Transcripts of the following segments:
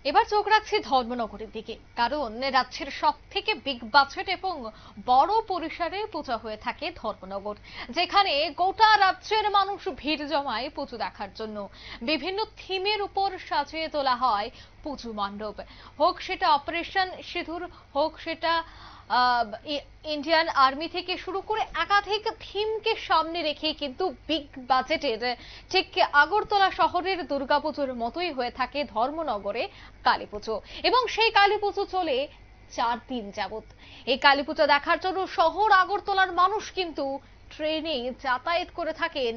এবার চোখ রাখছি ধর্মনগরের দিকে, কারণ রাজ্যের সব থেকে বিগ বাজেট এবং বড় পরিসরে পূজা হয়ে থাকে ধর্মনগর, যেখানে গোটা রাজ্যের মানুষ ভিড় জমায় পুজো দেখার জন্য। বিভিন্ন থিমের উপর সাজিয়ে তোলা হয় পুজো মণ্ডপ, হোক সেটা অপারেশন সিঁদুর, হোক সেটা ইন্ডিয়ান আর্মি থেকে শুরু করে একাধিক থিমকে সামনে রেখে কিন্তু বিগ বাজেটের ঠিক আগরতলা শহরের দুর্গাপুজোর মতোই হয়ে থাকে ধর্মনগরে কালীপুজো। এবং সেই কালীপুজো চলে 4 দিন যাবত। এই কালীপুজো দেখার জন্য শহর আগরতলার মানুষ কিন্তু ট্রেনে যাতায়াত করে থাকেন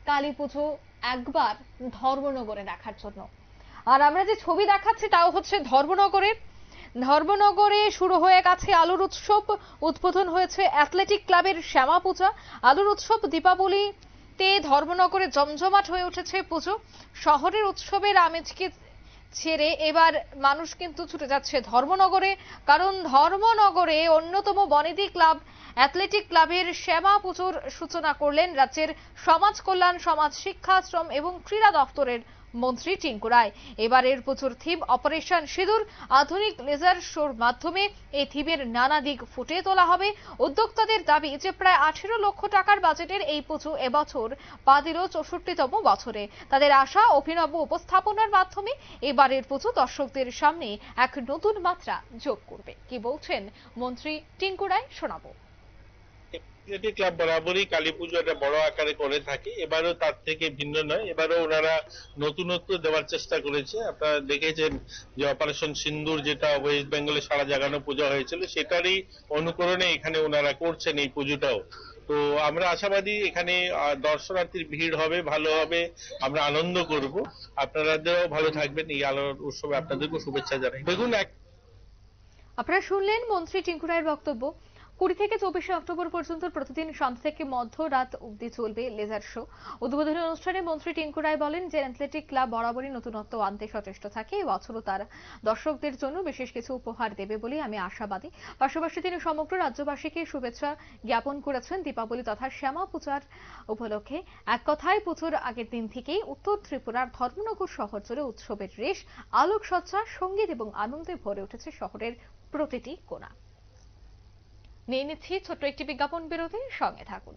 কালীপুজো একবার ধর্মনগরে দেখার জন্য। আর আমরা যে ছবি দেখাচ্ছি তাও হচ্ছে ধর্মনগরে শুরু হয়ে গেছে আলোর উৎসব। উদ্বোধন হয়েছে অ্যাথলেটিক ক্লাবের শ্যামা পূজা। আলোর উৎসব দীপাবলিতে ধর্মনগরে জমজমাট হয়ে উঠেছে পুজো। শহরের উৎসবের আমেজকে ছেড়ে এবার মানুষ কিন্তু ছুটে যাচ্ছে ধর্মনগরে, কারণ ধর্মনগরে অন্যতম বনেদি ক্লাব অ্যাথলেটিক ক্লাবের শ্যামা পুজোর সূচনা করলেন রাজ্যের সমাজ কল্যাণ, সমাজ শিক্ষা, শ্রম এবং ক্রীড়া দপ্তরের মন্ত্রী টিঙ্কু রায়। এবারের পুজোর থিম অপারেশন সিঁদুর। আধুনিক লেজার শোর মাধ্যমে এই থিমের নানা দিক ফুটিয়ে তোলা হবে। উদ্যোক্তাদের দাবি যে প্রায় 18 লক্ষ টাকার বাজেটের এই পুজো এবছর পা দিল 64তম বছরে। তাদের আশা অভিনব উপস্থাপনার মাধ্যমে এবারের পুজো দর্শকদের সামনে এক নতুন মাত্রা যোগ করবে। কি বলছেন মন্ত্রী টিঙ্কু রায়, শোনাবো। অ্যাথলেটিক ক্লাব বরাবরই কালী পুজো একটা বড় আকারে করে থাকে, এবারও তার থেকে ভিন্ন নয়। এবারও ওনারা নতুনত্ব দেওয়ার চেষ্টা করেছে। আপনারা দেখেছেন যে অপারেশন সিন্দুর, যেটা ওয়েস্ট বেঙ্গলে সারা জাগানো পূজা হয়েছিল, সেটারই অনুকরণে এখানে ওনারা করছেন এই পুজোটাও। তো আমরা আশাবাদী এখানে দর্শনার্থীর ভিড় হবে, ভালো হবে, আমরা আনন্দ করব। আপনারাও ভালো থাকবেন। এই আলোর উৎসবে আপনাদেরকেও শুভেচ্ছা জানাই। দেখুন, আপনারা শুনলেন মন্ত্রী টিঙ্কু রায়ের বক্তব্য। 20 থেকে 24 অক্টোবর পর্যন্ত প্রতিদিন সন্ধ্যা থেকে মধ্যরাত অবধি চলবে লেজার শো। উদ্বোধনী অনুষ্ঠানে মন্ত্রী টিঙ্কু রায় বলেন যে অ্যাথলেটিক ক্লাব বরাবরই নতুনত্ব আনতে সচেষ্ট থাকে। এবছরও তারা দর্শকদের জন্য বিশেষ কিছু উপহার দেবে বলে আমি আশাবাদী। পাশাপাশি তিনি সমগ্র রাজ্যবাসীকে শুভেচ্ছা জ্ঞাপন করেছেন দীপাবলি তথা শ্যামা পূজার উপলক্ষে। এক কথায় পুজোর আগের দিন থেকেই উত্তর ত্রিপুরার ধর্মনগর শহর জুড়ে উৎসবের রেশ, আলোকসজ্জা, সঙ্গীত এবং আনন্দে ভরে উঠেছে শহরের প্রতিটি কোণা। নিয়ে নিচ্ছি ছোট্ট একটি বিজ্ঞাপন বিরতি, সঙ্গে থাকুন।